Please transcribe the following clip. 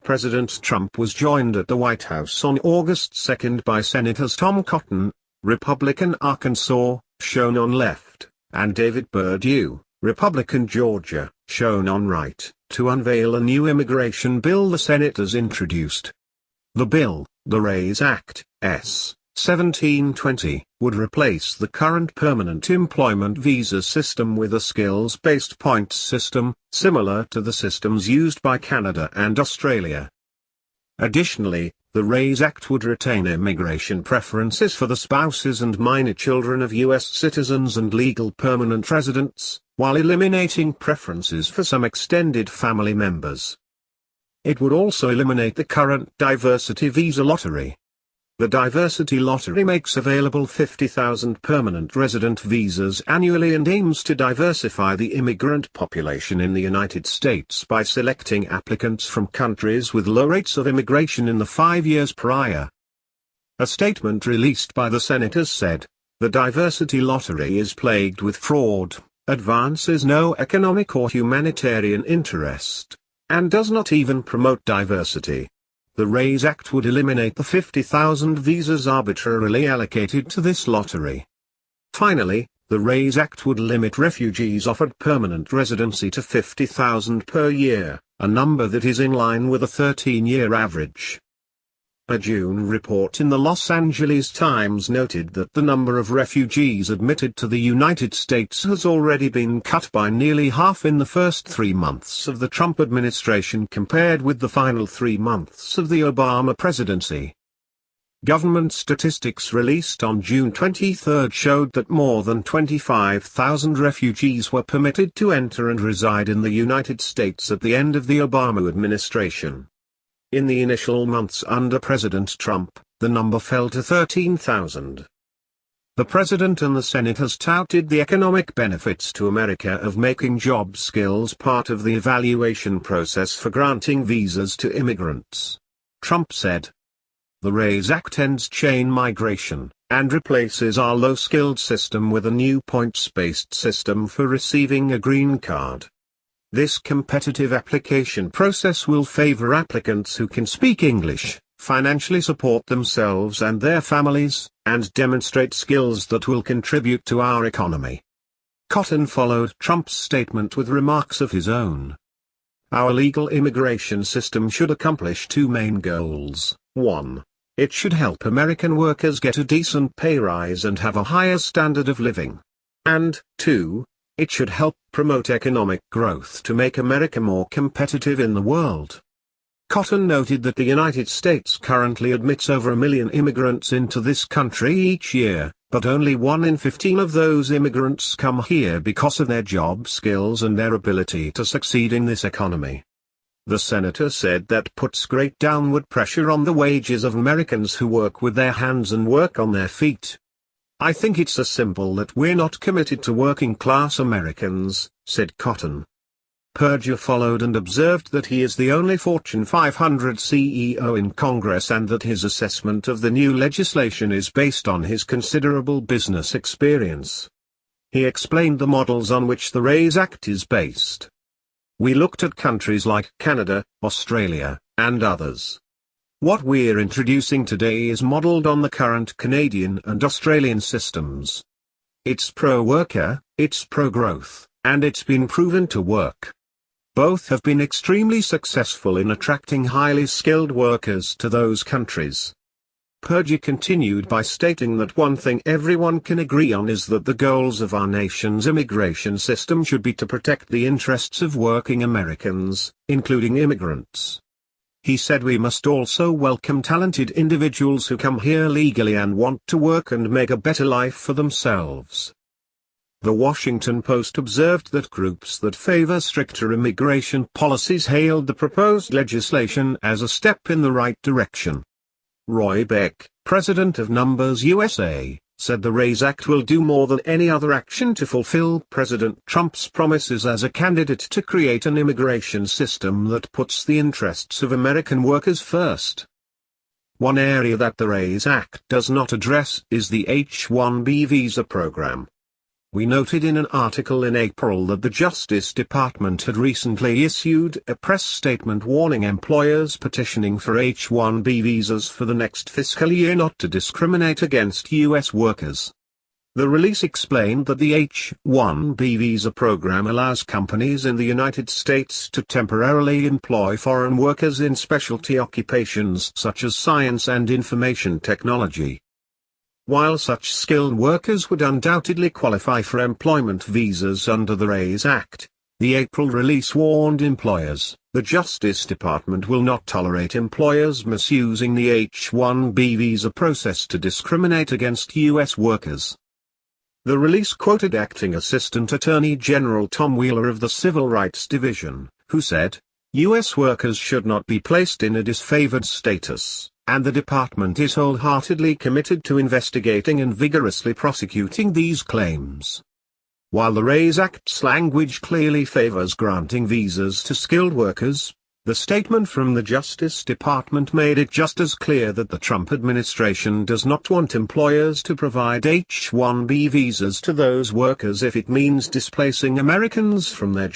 President Trump was joined at the White House on August 2 by Senators Tom Cotton, Republican Arkansas, shown on left, and David Perdue, Republican Georgia, shown on right, to unveil a new immigration bill the senators introduced. The bill, the RAISE Act, S. 1720, would replace the current permanent employment visa system with a skills-based points system, similar to the systems used by Canada and Australia. Additionally, the RAISE Act would retain immigration preferences for the spouses and minor children of U.S. citizens and legal permanent residents, while eliminating preferences for some extended family members. It would also eliminate the current diversity visa lottery. The diversity lottery makes available 50,000 permanent resident visas annually and aims to diversify the immigrant population in the United States by selecting applicants from countries with low rates of immigration in the 5 years prior. A statement released by the senators said, "The diversity lottery is plagued with fraud, advances no economic or humanitarian interest, and does not even promote diversity." The RAISE Act would eliminate the 50,000 visas arbitrarily allocated to this lottery. Finally, the RAISE Act would limit refugees offered permanent residency to 50,000 per year, a number that is in line with a 13-year average. A June report in the Los Angeles Times noted that the number of refugees admitted to the United States has already been cut by nearly half in the first 3 months of the Trump administration compared with the final 3 months of the Obama presidency. Government statistics released on June 23 showed that more than 25,000 refugees were permitted to enter and reside in the United States at the end of the Obama administration. In the initial months under President Trump, the number fell to 13,000. The President and the Senators touted the economic benefits to America of making job skills part of the evaluation process for granting visas to immigrants. Trump said, "The RAISE Act ends chain migration, and replaces our low-skilled system with a new points-based system for receiving a green card. This competitive application process will favor applicants who can speak English, financially support themselves and their families, and demonstrate skills that will contribute to our economy." Cotton followed Trump's statement with remarks of his own. "Our legal immigration system should accomplish 2 main goals. 1. It should help American workers get a decent pay rise and have a higher standard of living. And, 2. It should help promote economic growth to make America more competitive in the world." Cotton noted that the United States currently admits over 1 million immigrants into this country each year, but only 1 in 15 of those immigrants come here because of their job skills and their ability to succeed in this economy. The senator said that puts great downward pressure on the wages of Americans who work with their hands and work on their feet. "I think it's as simple that we're not committed to working-class Americans," said Cotton. Perdue followed and observed that he is the only Fortune 500 CEO in Congress and that his assessment of the new legislation is based on his considerable business experience. He explained the models on which the RAISE Act is based. "We looked at countries like Canada, Australia, and others. What we're introducing today is modeled on the current Canadian and Australian systems. It's pro-worker, it's pro-growth, and it's been proven to work. Both have been extremely successful in attracting highly skilled workers to those countries." Perdue continued by stating that one thing everyone can agree on is that the goals of our nation's immigration system should be to protect the interests of working Americans, including immigrants. He said we must also welcome talented individuals who come here legally and want to work and make a better life for themselves. The Washington Post observed that groups that favor stricter immigration policies hailed the proposed legislation as a step in the right direction. Roy Beck, president of Numbers USA, said the RAISE Act will do more than any other action to fulfill President Trump's promises as a candidate to create an immigration system that puts the interests of American workers first. One area that the RAISE Act does not address is the H-1B visa program. We noted in an article in April that the Justice Department had recently issued a press statement warning employers petitioning for H-1B visas for the next fiscal year not to discriminate against U.S. workers. The release explained that the H-1B visa program allows companies in the United States to temporarily employ foreign workers in specialty occupations such as science and information technology. While such skilled workers would undoubtedly qualify for employment visas under the RAISE Act, the April release warned employers, the Justice Department will not tolerate employers misusing the H-1B visa process to discriminate against U.S. workers. The release quoted Acting Assistant Attorney General Tom Wheeler of the Civil Rights Division, who said, U.S. workers should not be placed in a disfavored status, and the department is wholeheartedly committed to investigating and vigorously prosecuting these claims. While the RAISE Act's language clearly favors granting visas to skilled workers, the statement from the Justice Department made it just as clear that the Trump administration does not want employers to provide H-1B visas to those workers if it means displacing Americans from their